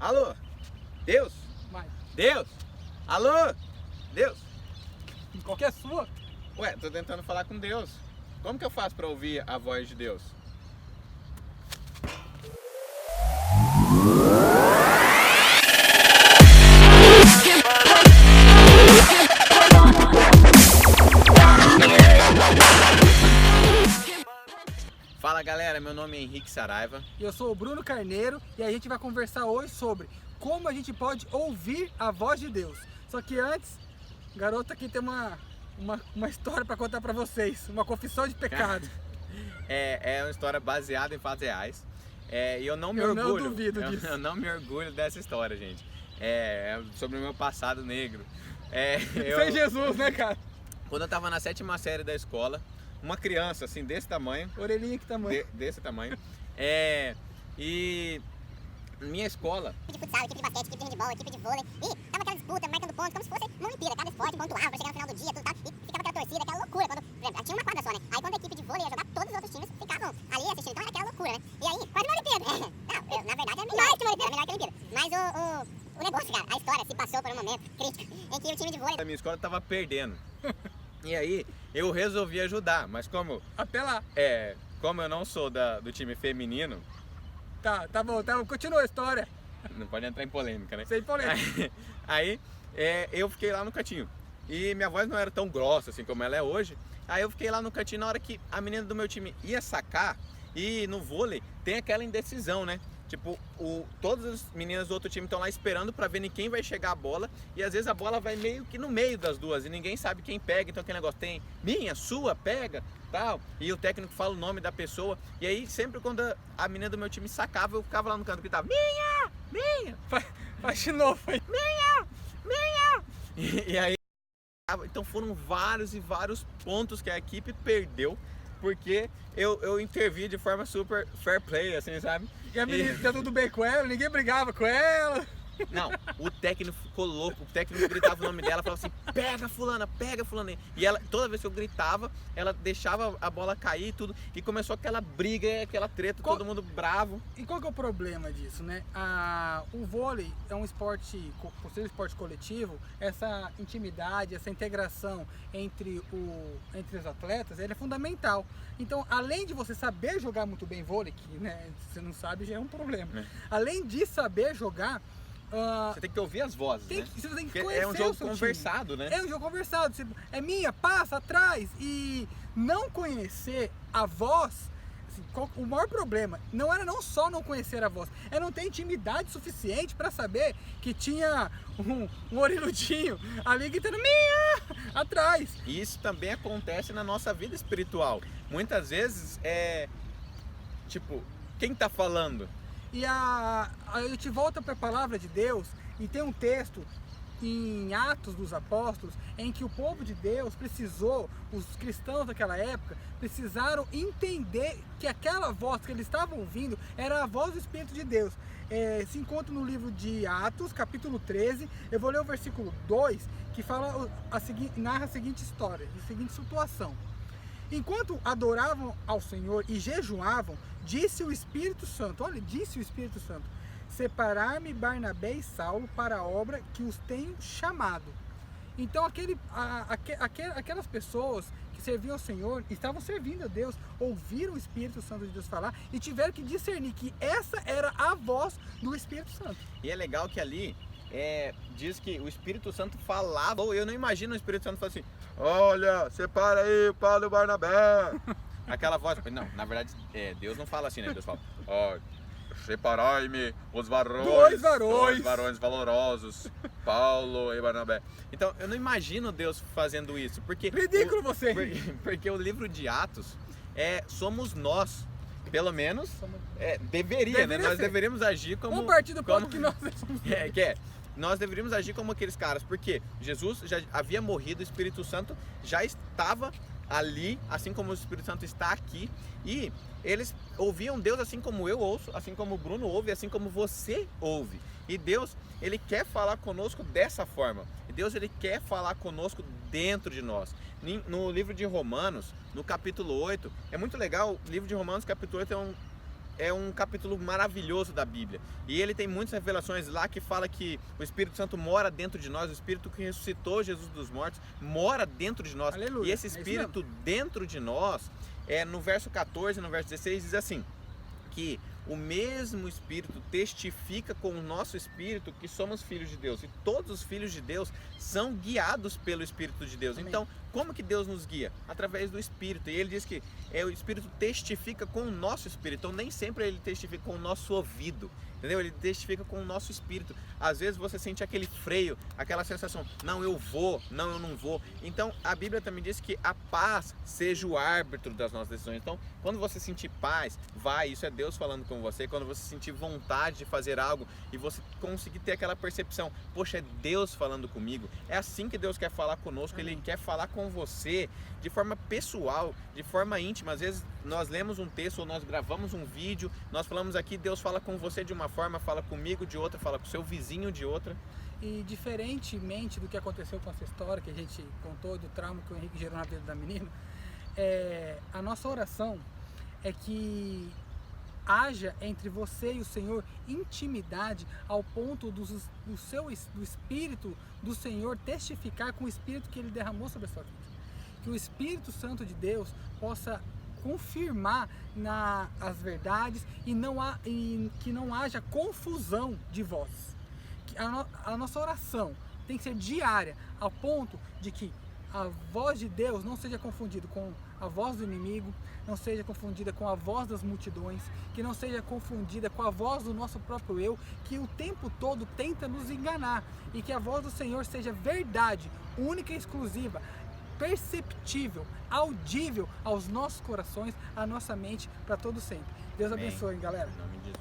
Alô? Deus? Vai. Deus? Alô? Deus? Qual que é a sua? Ué, tô tentando falar com Deus. Como que eu faço pra ouvir a voz de Deus? Fala galera, meu nome é Henrique Saraiva. Eu sou o Bruno Carneiro e a gente vai conversar hoje sobre como a gente pode ouvir a voz de Deus. Só que antes, garoto aqui tem uma história para contar para vocês, uma confissão de pecado. É uma história baseada em fatos reais. E eu não me Eu orgulho. não duvido disso. Eu não me orgulho dessa história, gente. É sobre o meu passado negro. Sem Jesus, né, cara? Quando eu tava na 7ª série da escola, uma criança assim desse tamanho, Orelhinha que tamanho. desse tamanho, e minha escola, Equipe de futsal, equipe de basquete, equipe de handebol, equipe de vôlei. E tava aquela disputa, marcando pontos, como se fosse uma Olimpíada. Cada esporte pontuava pra chegar no final do dia, tudo tal. E ficava aquela torcida, aquela loucura. Quando, por exemplo, tinha uma quadra só, né? Aí quando a equipe de vôlei ia jogar, todos os outros times ficavam ali assistindo. Então era aquela loucura, né? E aí, quase uma Olimpíada. Não, na verdade era melhor que uma Olimpíada, era melhor que a Olimpíada. Mas o negócio, cara, a história se passou por um momento crítico em que o time de vôlei a minha escola tava perdendo. E aí eu resolvi ajudar, mas como Apelar. eu não sou do time feminino, Tá bom, continua a história. não pode entrar em polêmica, né? Sem polêmica. Aí eu fiquei lá no cantinho. E minha voz não era tão grossa assim como ela é hoje. Aí eu fiquei lá no cantinho na hora que a menina do meu time ia sacar. E no vôlei tem aquela indecisão, né? Tipo, todas as meninas do outro time estão lá esperando pra ver em quem vai chegar a bola. E às vezes a bola vai meio que no meio das duas e ninguém sabe quem pega. Então aquele negócio tem minha, sua, pega, tal. E o técnico fala o nome da pessoa. E aí sempre quando a menina do meu time sacava, eu ficava lá no canto e gritava minha, minha. Faz de novo aí. E aí, então foram vários e vários pontos que a equipe perdeu. Porque eu intervi de forma super fair play, assim, sabe? E a menina tá tudo bem com ela, ninguém brigava com ela. Não, o técnico ficou louco, o técnico gritava o nome dela, falava assim, pega fulana. E ela, toda vez que eu gritava, ela deixava a bola cair e tudo, e começou aquela briga, aquela treta, todo mundo bravo. E qual que é o problema disso, né? O vôlei é um esporte, por ser um esporte coletivo, essa intimidade, essa integração entre os atletas, ele é fundamental. Então, além de você saber jogar muito bem vôlei, que né, se você não sabe já é um problema. Além de saber jogar, você tem que ouvir as vozes, né? Você tem que Porque conhecer é um jogo o seu conversado, time. né? É um jogo conversado. É minha, passa, atrás. E não conhecer a voz, assim, o maior problema não era não só não conhecer a voz, é não ter intimidade suficiente para saber que tinha um orelhudinho ali gritando minha, atrás. E isso também acontece na nossa vida espiritual. Muitas vezes tipo, quem tá falando? E a gente volta para a palavra de Deus e tem um texto em Atos dos Apóstolos em que o povo de Deus precisou, os cristãos daquela época, precisaram entender que aquela voz que eles estavam ouvindo era a voz do Espírito de Deus. Se encontra no livro de Atos, capítulo 13, eu vou ler o versículo 2, que fala narra a seguinte história, a seguinte situação. Enquanto adoravam ao Senhor e jejuavam, disse o Espírito Santo, separar-me Barnabé e Saulo para a obra que os tenho chamado. Então aquelas pessoas que serviam ao Senhor, estavam servindo a Deus, ouviram o Espírito Santo de Deus falar e tiveram que discernir que essa era a voz do Espírito Santo. E é legal que ali diz que o Espírito Santo falava, eu não imagino o Espírito Santo falando assim, olha, separa aí Paulo e Barnabé. Aquela voz, não, na verdade, Deus não fala assim, né? Deus fala, separai-me os varões, dois varões valorosos, Paulo e Barnabé. Então, eu não imagino Deus fazendo isso, porque... Ridículo você! Porque o livro de Atos somos nós, pelo menos, deveria, né? Nós deveríamos agir como... Um partido ponto que nós... Nós deveríamos agir como aqueles caras, porque Jesus já havia morrido, o Espírito Santo já estava ali, assim como o Espírito Santo está aqui, e eles ouviam Deus assim como eu ouço, assim como o Bruno ouve, assim como você ouve. E Deus, Ele quer falar conosco dessa forma. E Deus, Ele quer falar conosco dentro de nós. No livro de Romanos, no capítulo 8, é muito legal, o livro de Romanos, capítulo 8, é um capítulo maravilhoso da Bíblia. E ele tem muitas revelações lá que fala que o Espírito Santo mora dentro de nós, o Espírito que ressuscitou Jesus dos mortos mora dentro de nós. Aleluia, E esse Espírito dentro de nós, no verso 14, no verso 16, diz assim, que o mesmo Espírito testifica com o nosso Espírito que somos filhos de Deus. E todos os filhos de Deus são guiados pelo Espírito de Deus. Amém. Então, como que Deus nos guia? Através do Espírito. E ele diz que o Espírito testifica com o nosso Espírito. Então, nem sempre ele testifica com o nosso ouvido. Entendeu? Ele testifica com o nosso espírito. Às vezes você sente aquele freio, aquela sensação, não, eu vou, não, eu não vou. Então, a Bíblia também diz que a paz seja o árbitro das nossas decisões. Então, quando você sentir paz, vai, isso é Deus falando com você. Quando você sentir vontade de fazer algo e você conseguir ter aquela percepção, poxa, é Deus falando comigo. É assim que Deus quer falar conosco. Ele quer falar com você de forma pessoal, de forma íntima. Às vezes nós lemos um texto ou nós gravamos um vídeo, nós falamos aqui, Deus fala com você de uma forma, fala comigo de outra, fala com o seu vizinho de outra. E diferentemente do que aconteceu com essa história que a gente contou, do trauma que o Henrique gerou na vida da menina, a nossa oração é que haja entre você e o Senhor intimidade ao ponto do Espírito do Senhor testificar com o Espírito que Ele derramou sobre a sua vida. Que o Espírito Santo de Deus possa confirmar as verdades e que não haja confusão de vozes. A nossa oração tem que ser diária, ao ponto de que a voz de Deus não seja confundida com a voz do inimigo, não seja confundida com a voz das multidões, que não seja confundida com a voz do nosso próprio eu, que o tempo todo tenta nos enganar, e que a voz do Senhor seja verdade, única e exclusiva, perceptível, audível aos nossos corações, à nossa mente, para todo sempre. Deus Amém. abençoe, galera. Em nome de Jesus.